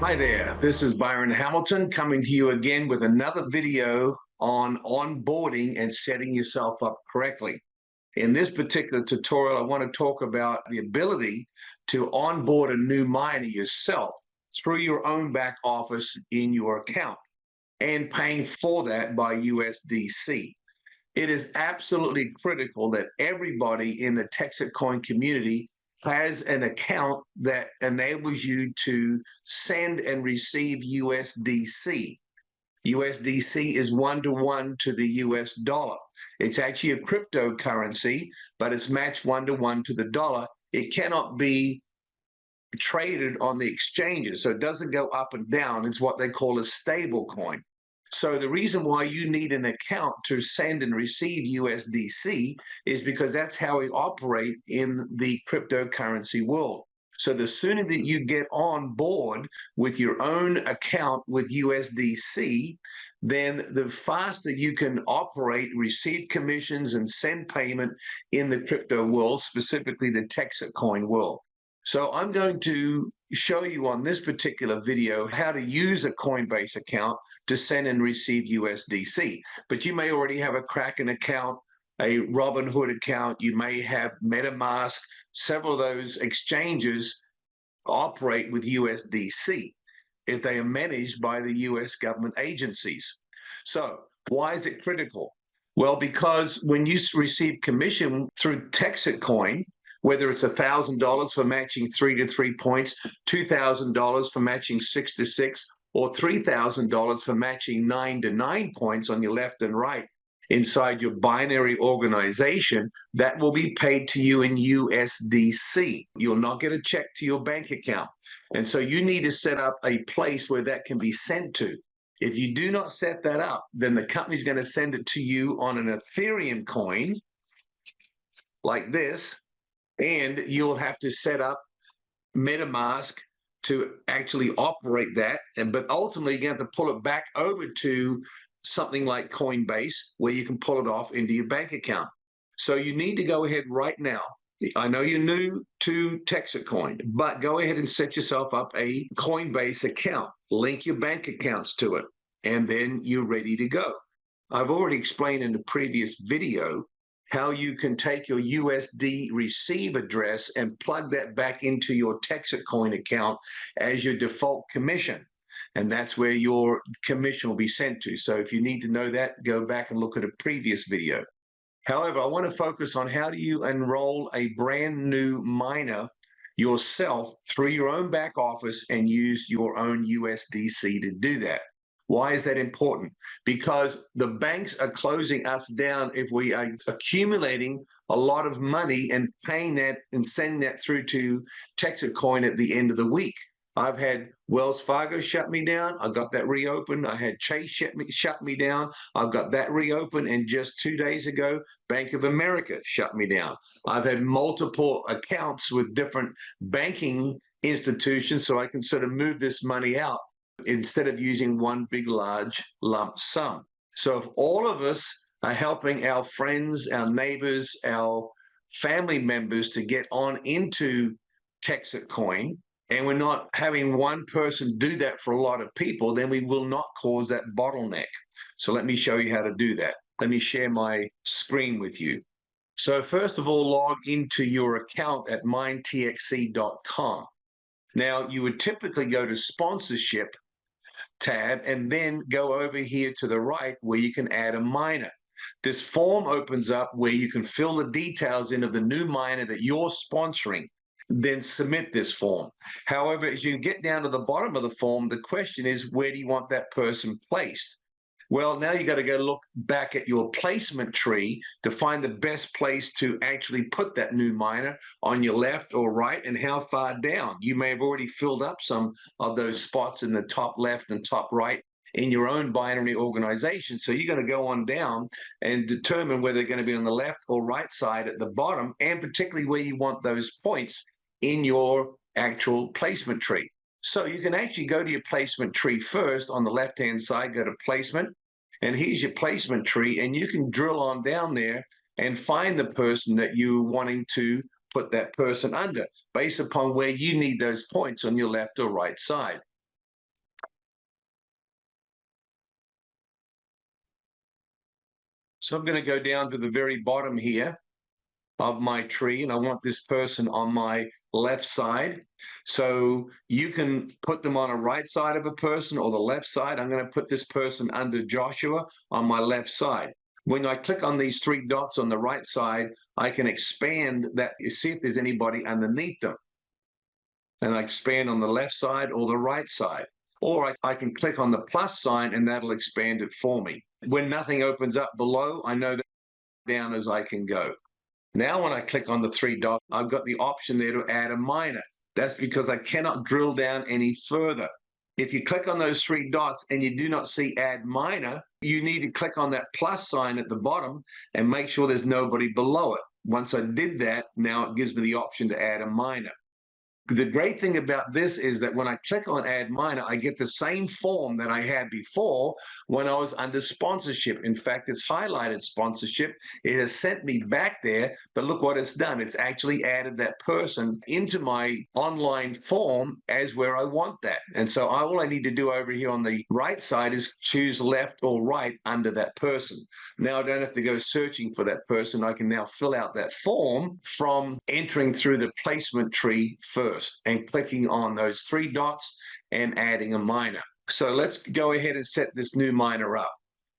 Hi there, this is Byron Hamilton coming to you again with another video on onboarding and setting yourself up correctly. In this particular tutorial, I want to talk about the ability to onboard a new miner yourself through your own back office in your account and paying for that by USDC. It is absolutely critical that everybody in the Texit Coin community has an account that enables you to send and receive USDC. USDC is one-to-one to the US dollar. It's actually a cryptocurrency, but it's matched one-to-one to the dollar. It cannot be traded on the exchanges, so it doesn't go up and down. It's what they call a stablecoin. So the reason why you need an account to send and receive USDC is because that's how we operate in the cryptocurrency world. So the sooner that you get on board with your own account with USDC, then the faster you can operate, receive commissions, and send payment in the crypto world, specifically the Texit Coin world. So I'm going to show you on this particular video how to use a Coinbase account to send and receive USDC. But you may already have a Kraken account, a Robinhood account, you may have MetaMask. Several of those exchanges operate with USDC if they are managed by the US government agencies. So why is it critical? Well, because when you receive commission through Texit Coin, whether it's $1,000 for matching 3 to 3 points, $2,000 for matching 6 to 6, or $3,000 for matching 9 to 9 points on your left and right inside your binary organization, that will be paid to you in USDC. You'll not get a check to your bank account. And so you need to set up a place where that can be sent to. If you do not set that up, then the company's going to send it to you on an Ethereum coin like this, and you'll have to set up MetaMask to actually operate that. But ultimately, you're going to have to pull it back over to something like Coinbase, where you can pull it off into your bank account. So you need to go ahead right now. I know you're new to Texit Coin, but go ahead and set yourself up a Coinbase account. Link your bank accounts to it, and then you're ready to go. I've already explained in the previous video how you can take your USD receive address and plug that back into your Texit Coin account as your default commission. And that's where your commission will be sent to. So if you need to know that, go back and look at a previous video. However, I want to focus on how do you enroll a brand new miner yourself through your own back office and use your own USDC to do that. Why is that important? Because the banks are closing us down if we are accumulating a lot of money and paying that and sending that through to Texit Coin at the end of the week. I've had Wells Fargo shut me down. I got that reopened. I had Chase shut me down. I've got that reopened. And just 2 days ago, Bank of America shut me down. I've had multiple accounts with different banking institutions, so I can sort of move this money out instead of using one big, large lump sum. So if all of us are helping our friends, our neighbors, our family members to get on into Texit Coin, and we're not having one person do that for a lot of people, then we will not cause that bottleneck. So let me show you how to do that. Let me share my screen with you. So first of all, log into your account at mindtxc.com. Now, you would typically go to sponsorship tab and then go over here to the right where you can add a miner. This form opens up where you can fill the details in of the new miner that you're sponsoring, then submit this form. However, as you get down to the bottom of the form, the question is, where do you want that person placed? Well, now you got to go look back at your placement tree to find the best place to actually put that new miner on your left or right, and how far down. You may have already filled up some of those spots in the top left and top right in your own binary organization. So you're going to go on down and determine whether they're going to be on the left or right side at the bottom, and particularly where you want those points in your actual placement tree. So you can actually go to your placement tree first. On the left-hand side, go to placement, and here's your placement tree, and you can drill on down there and find the person that you're wanting to put that person under based upon where you need those points on your left or right side. So I'm going to go down to the very bottom here of my tree, and I want this person on my left side. So you can put them on a right side of a person or the left side. I'm going to put this person under Joshua on my left side. When I click on these three dots on the right side, I can expand that, see if there's anybody underneath them. And I expand on the left side or the right side. Or I can click on the plus sign and that'll expand it for me. When nothing opens up below, I know that down as I can go. Now, when I click on the three dots, I've got the option there to add a miner. That's because I cannot drill down any further. If you click on those three dots and you do not see add miner, you need to click on that plus sign at the bottom and make sure there's nobody below it. Once I did that, now it gives me the option to add a miner. The great thing about this is that when I click on add miner, I get the same form that I had before when I was under sponsorship. In fact, it's highlighted sponsorship. It has sent me back there, but look what it's done. It's actually added that person into my online form as where I want that. And so all I need to do over here on the right side is choose left or right under that person. Now I don't have to go searching for that person. I can now fill out that form from entering through the placement tree first and clicking on those three dots and adding a miner. So let's go ahead and set this new miner up.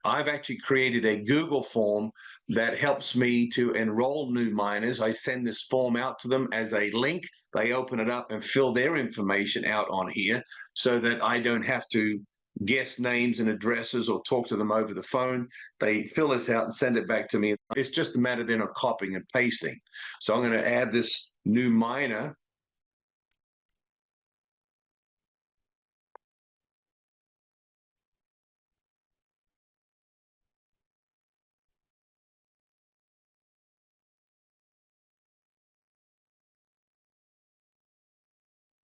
I've actually created a Google form that helps me to enroll new miners. I send this form out to them as a link. They open it up and fill their information out on here so that I don't have to guess names and addresses or talk to them over the phone. They fill this out and send it back to me. It's just a matter then of copying and pasting. So I'm going to add this new miner.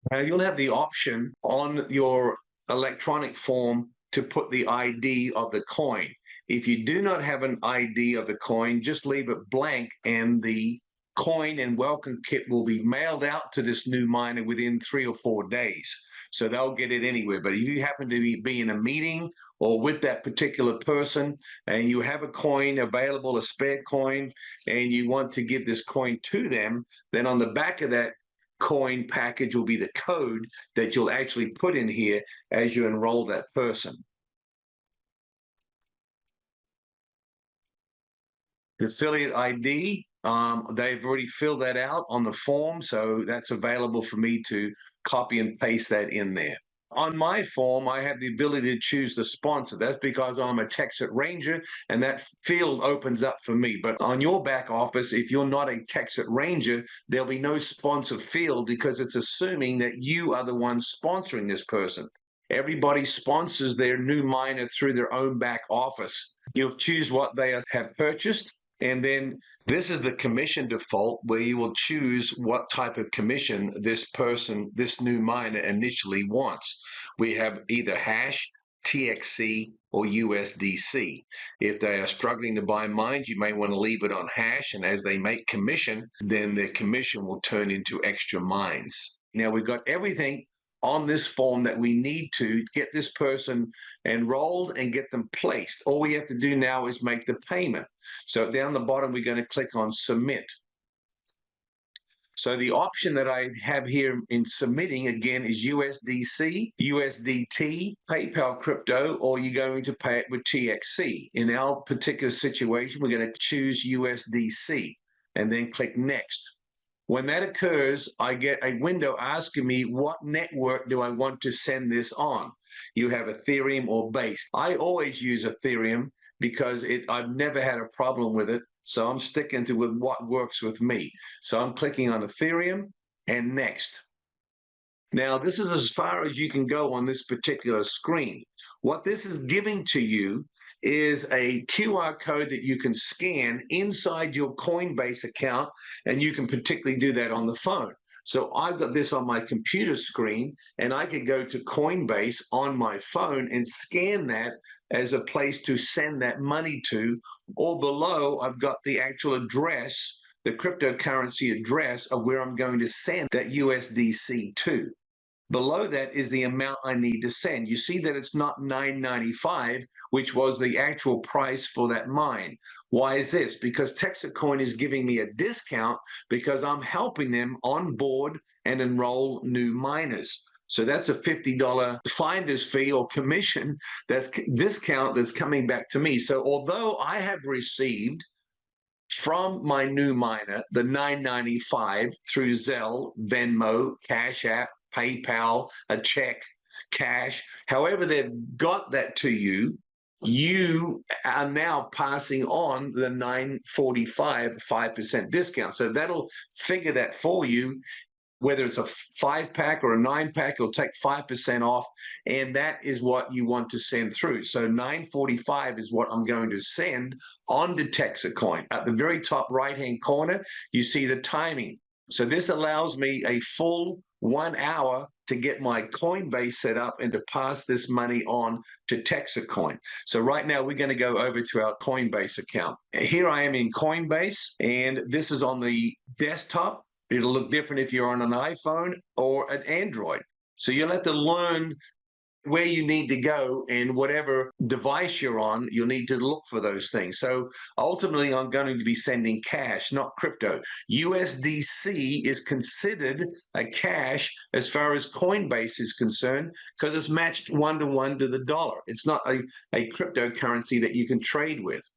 You'll have the option on your electronic form to put the ID of the coin. If you do not have an ID of the coin, just leave it blank and the coin and welcome kit will be mailed out to this new miner within 3 or 4 days. So they'll get it anywhere. But if you happen to be in a meeting or with that particular person and you have a coin available, a spare coin, and you want to give this coin to them, then on the back of that coin package will be the code that you'll actually put in here as you enroll that person. The affiliate ID, they've already filled that out on the form, so that's available for me to copy and paste that in there. On my form, I have the ability to choose the sponsor. That's because I'm a Texit Ranger, and that field opens up for me. But on your back office, if you're not a Texit Ranger, there'll be no sponsor field because it's assuming that you are the one sponsoring this person. Everybody sponsors their new miner through their own back office. You'll choose what they have purchased, and then this is the commission default where you will choose what type of commission this person, this new miner initially wants. We have either hash, TXC, or USDC. If they are struggling to buy mines, you may want to leave it on hash, and as they make commission, then their commission will turn into extra mines. Now we've got everything on this form that we need to get this person enrolled and get them placed. All we have to do now is make the payment. So down the bottom, we're going to click on submit. So the option that I have here in submitting, again, is USDC, USDT, PayPal crypto, or you're going to pay it with TXC. In our particular situation, we're going to choose USDC and then click next. When that occurs, I get a window asking me what network do I want to send this on. You have Ethereum or Base. I always use Ethereum because I've never had a problem with it. So I'm sticking with what works with me. So I'm clicking on Ethereum and next. Now, this is as far as you can go on this particular screen. What this is giving to you is a QR code that you can scan inside your Coinbase account, and you can particularly do that on the phone. So I've got this on my computer screen, and I could go to Coinbase on my phone and scan that as a place to send that money to, or below, I've got the actual address, the cryptocurrency address of where I'm going to send that USDC to. Below that is the amount I need to send. You see that it's not $9.95, which was the actual price for that mine. Why is this? Because Texit Coin is giving me a discount because I'm helping them onboard and enroll new miners. So that's a $50 finder's fee or commission, that's discount that's coming back to me. So although I have received from my new miner the $9.95 through Zelle, Venmo, Cash App, PayPal, a check, cash, however they've got that to you, you are now passing on the $9.45 5% discount. So that'll figure that for you. Whether it's a 5-pack or a 9-pack, it'll take 5% off, and that is what you want to send through. So $9.45 is what I'm going to send onto Texit Coin. At the very top right-hand corner, you see the timing. So this allows me a full 1 hour to get my Coinbase set up and to pass this money on to Texit Coin. So right now we're going to go over to our Coinbase account. Here I am in Coinbase, and this is on the desktop. It'll look different if you're on an iPhone or an Android. So you'll have to learn where you need to go, and whatever device you're on, you'll need to look for those things. So ultimately, I'm going to be sending cash, not crypto. USDC is considered a cash as far as Coinbase is concerned because it's matched 1-to-1 to the dollar. It's not a cryptocurrency that you can trade with.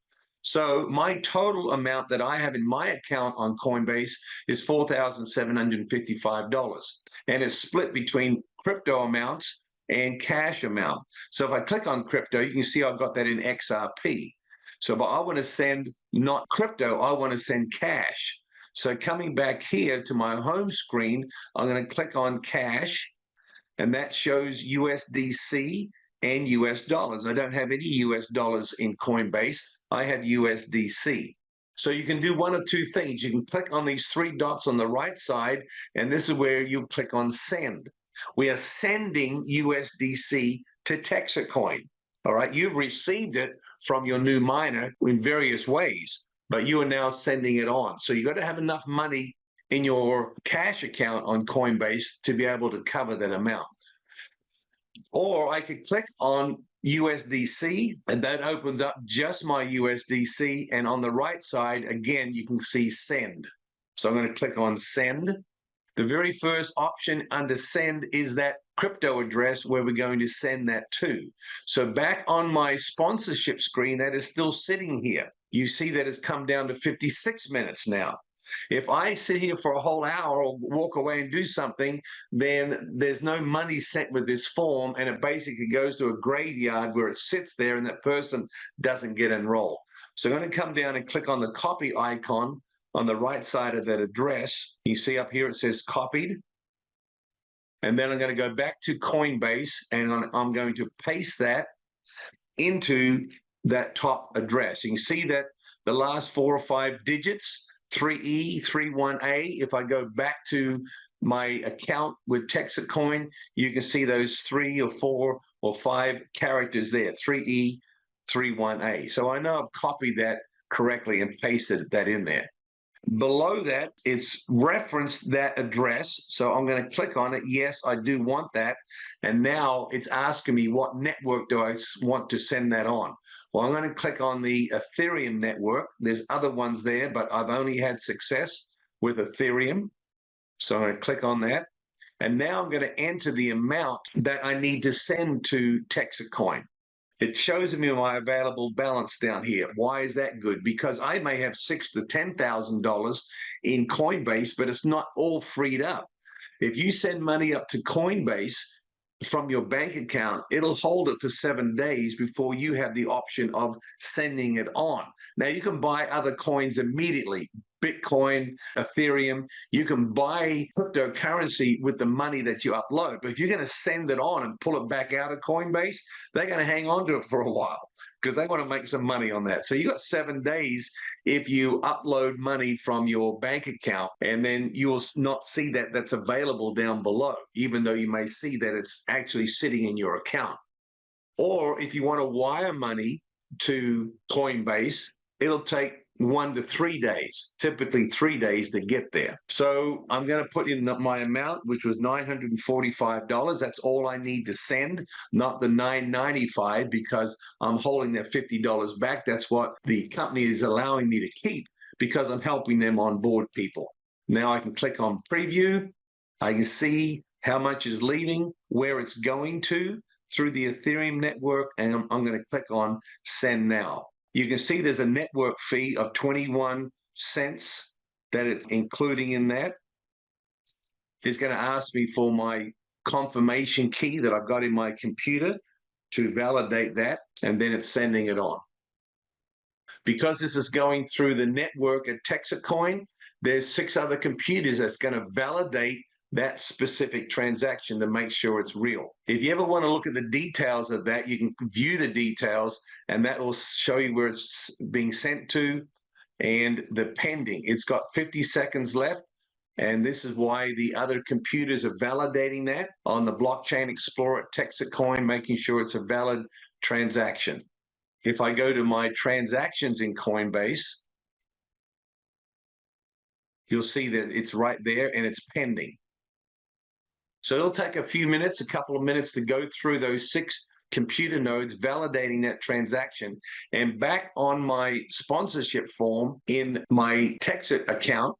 So my total amount that I have in my account on Coinbase is $4,755. And it's split between crypto amounts and cash amount. So if I click on crypto, you can see I've got that in XRP. So but I want to send not crypto, I want to send cash. So coming back here to my home screen, I'm going to click on cash, and that shows USDC and US dollars. I don't have any US dollars in Coinbase. I have USDC. So you can do one of two things. You can click on these 3 dots on the right side, and this is where you click on send. We are sending USDC to Texit Coin. All right, you've received it from your new miner in various ways, but you are now sending it on. So you got to have enough money in your cash account on Coinbase to be able to cover that amount. Or I could click on USDC, and that opens up just my USDC. And on the right side, again, you can see send. So I'm going to click on send. The very first option under send is that crypto address where we're going to send that to. So back on my sponsorship screen, that is still sitting here. You see that it's come down to 56 minutes now. If I sit here for a whole hour or walk away and do something, then there's no money sent with this form, and it basically goes to a graveyard where it sits there and that person doesn't get enrolled. So I'm going to come down and click on the copy icon on the right side of that address. You see up here it says copied. And then I'm going to go back to Coinbase, and I'm going to paste that into that top address. You can see that the last 4 or 5 digits, 3E, 31A. If I go back to my account with Texit Coin, you can see those 3 or 4 or 5 characters there, 3E, 31A. So I know I've copied that correctly and pasted that in there. Below that, it's referenced that address. So I'm going to click on it. Yes, I do want that. And now it's asking me what network do I want to send that on. Well, I'm going to click on the Ethereum network. There's other ones there, but I've only had success with Ethereum. So I'm going to click on that. And now I'm going to enter the amount that I need to send to Texit Coin. It shows me my available balance down here. Why is that good? Because I may have $6,000 to $10,000 in Coinbase, but it's not all freed up. If you send money up to Coinbase from your bank account, it'll hold it for 7 days before you have the option of sending it on. Now, you can buy other coins immediately. Bitcoin, Ethereum, you can buy cryptocurrency with the money that you upload. But if you're going to send it on and pull it back out of Coinbase, they're going to hang on to it for a while because they want to make some money on that. So you got 7 days if you upload money from your bank account, and then you'll not see that that's available down below, even though you may see that it's actually sitting in your account. Or if you want to wire money to Coinbase, it'll take 1 to 3 days, typically 3 days to get there. So I'm going to put in my amount, which was $945. That's all I need to send, not the $995, because I'm holding that $50 back. That's what the company is allowing me to keep because I'm helping them onboard people. Now I can click on preview. I can see how much is leaving, where it's going to through the Ethereum network, and I'm going to click on send now. You can see there's a network fee of 21 cents that it's including in that. It's going to ask me for my confirmation key that I've got in my computer to validate that, and then it's sending it on. Because this is going through the network at Texit Coin, there's 6 other computers that's going to validate that specific transaction to make sure it's real. If you ever want to look at the details of that, you can view the details, and that will show you where it's being sent to and the pending. It's got 50 seconds left, and this is why the other computers are validating that on the Blockchain Explorer at Texit Coin, making sure it's a valid transaction. If I go to my transactions in Coinbase, you'll see that it's right there and it's pending. So it'll take a few minutes, a couple of minutes to go through those 6 computer nodes validating that transaction. And back on my sponsorship form in my Texit account,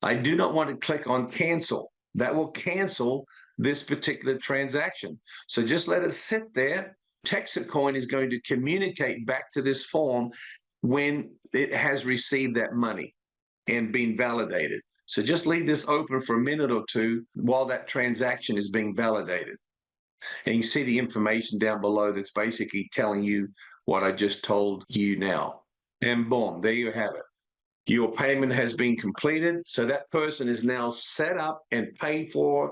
I do not want to click on cancel. That will cancel this particular transaction. So just let it sit there. Texit Coin is going to communicate back to this form when it has received that money and been validated. So just leave this open for a minute or two while that transaction is being validated. And you see the information down below that's basically telling you what I just told you now. And boom, there you have it. Your payment has been completed. So that person is now set up and paid for,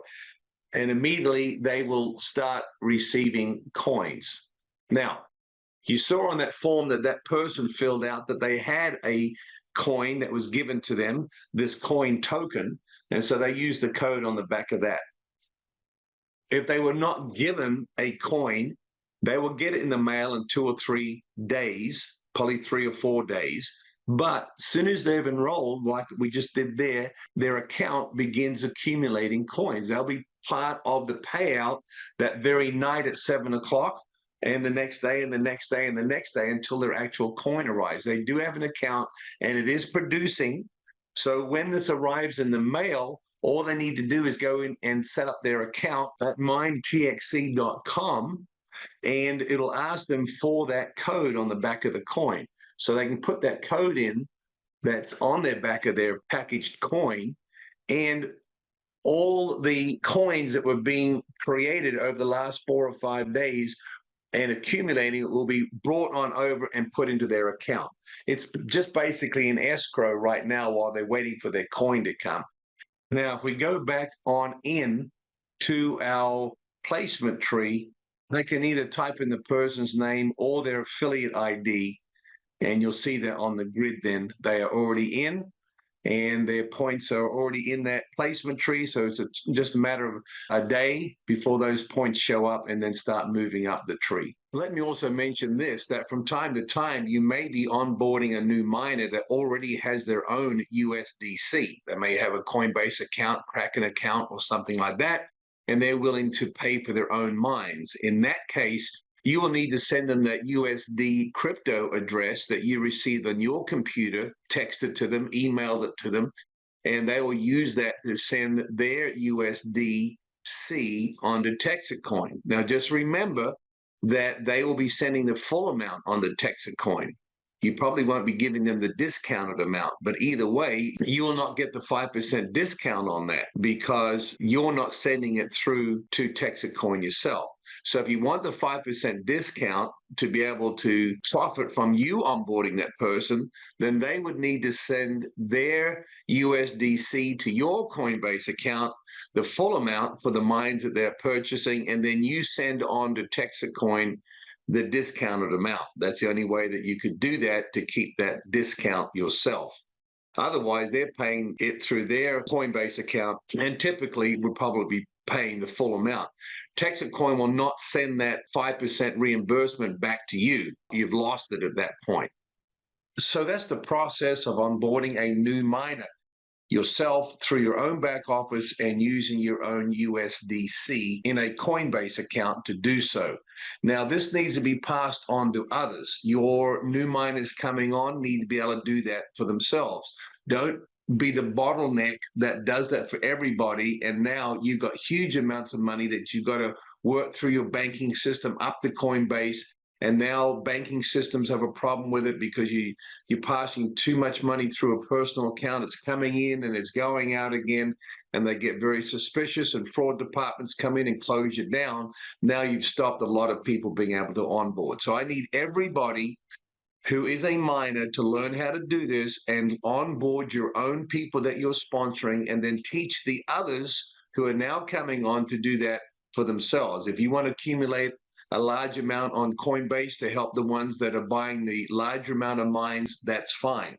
and immediately they will start receiving coins. Now, you saw on that form that that person filled out that they had a coin that was given to them, this coin token, and so they used the code on the back of that. If they were not given a coin, they will get it in the mail in 2 or 3 days, probably 3 or 4 days. But as soon as they've enrolled, like we just did there, their account begins accumulating coins. They'll be part of the payout that very night at 7 o'clock, and the next day, and the next day, and the next day, until their actual coin arrives. They do have an account, and it is producing. So when this arrives in the mail, all they need to do is go in and set up their account at mindtxe.com, and it'll ask them for that code on the back of the coin. So they can put that code in that's on their back of their packaged coin, and all the coins that were being created over the last 4 or 5 days and accumulating will be brought on over and put into their account. It's just basically an escrow right now while they're waiting for their coin to come. Now, if we go back on in to our placement tree, they can either type in the person's name or their affiliate ID, and you'll see that on the grid then they are already in, and their points are already in that placement tree. So it's just a matter of a day before those points show up and then start moving up the tree. Let me also mention this, that from time to time, you may be onboarding a new miner that already has their own USDC. They may have a Coinbase account, Kraken account, or something like that, and they're willing to pay for their own mines. In that case, you will need to send them that USD crypto address that you received on your computer, text it to them, email it to them, and they will use that to send their USDC onto Texit Coin. Now, just remember that they will be sending the full amount on the Texit Coin. You probably won't be giving them the discounted amount, but either way, you will not get the 5% discount on that because you're not sending it through to Texit Coin yourself. So if you want the 5% discount to be able to profit from you onboarding that person, then they would need to send their USDC to your Coinbase account, the full amount for the mines that they're purchasing, and then you send on to Texit Coin the discounted amount. That's the only way that you could do that to keep that discount yourself. Otherwise, they're paying it through their Coinbase account and typically would probably be paying the full amount. Texit Coin will not send that 5% reimbursement back to you. You've lost it at that point. So that's the process of onboarding a new miner yourself through your own back office and using your own USDC in a Coinbase account to do so. Now, this needs to be passed on to others. Your new miners coming on need to be able to do that for themselves. Don't be the bottleneck that does that for everybody. And now you've got huge amounts of money that you've got to work through your banking system up to Coinbase. And now banking systems have a problem with it because you're passing too much money through a personal account. It's coming in and it's going out again, and they get very suspicious, and fraud departments come in and close you down. Now you've stopped a lot of people being able to onboard. So I need everybody who is a miner to learn how to do this and onboard your own people that you're sponsoring, and then teach the others who are now coming on to do that for themselves. If you want to accumulate a large amount on Coinbase to help the ones that are buying the larger amount of mines, that's fine.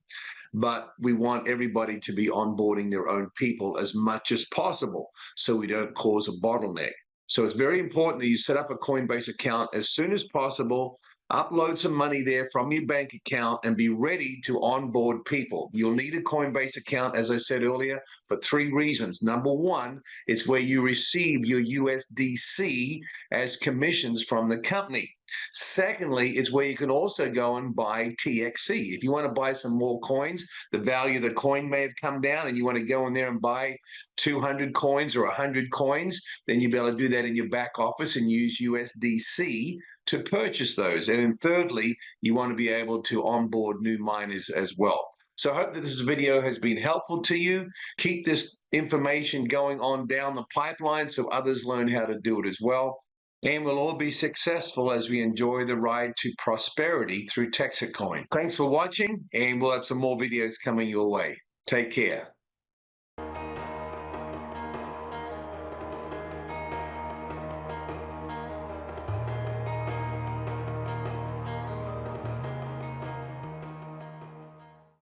But we want everybody to be onboarding their own people as much as possible so we don't cause a bottleneck. So it's very important that you set up a Coinbase account as soon as possible, upload some money there from your bank account, and be ready to onboard people. You'll need a Coinbase account, as I said earlier, for 3 reasons. Number one, it's where you receive your USDC as commissions from the company. Secondly, it's where you can also go and buy TXC. If you want to buy some more coins, the value of the coin may have come down, and you want to go in there and buy 200 coins or 100 coins, then you'll be able to do that in your back office and use USDC to purchase those. And then thirdly, you want to be able to onboard new miners as well. So I hope that this video has been helpful to you. Keep this information going on down the pipeline so others learn how to do it as well. And we'll all be successful as we enjoy the ride to prosperity through Texit Coin. Thanks for watching, and we'll have some more videos coming your way. Take care.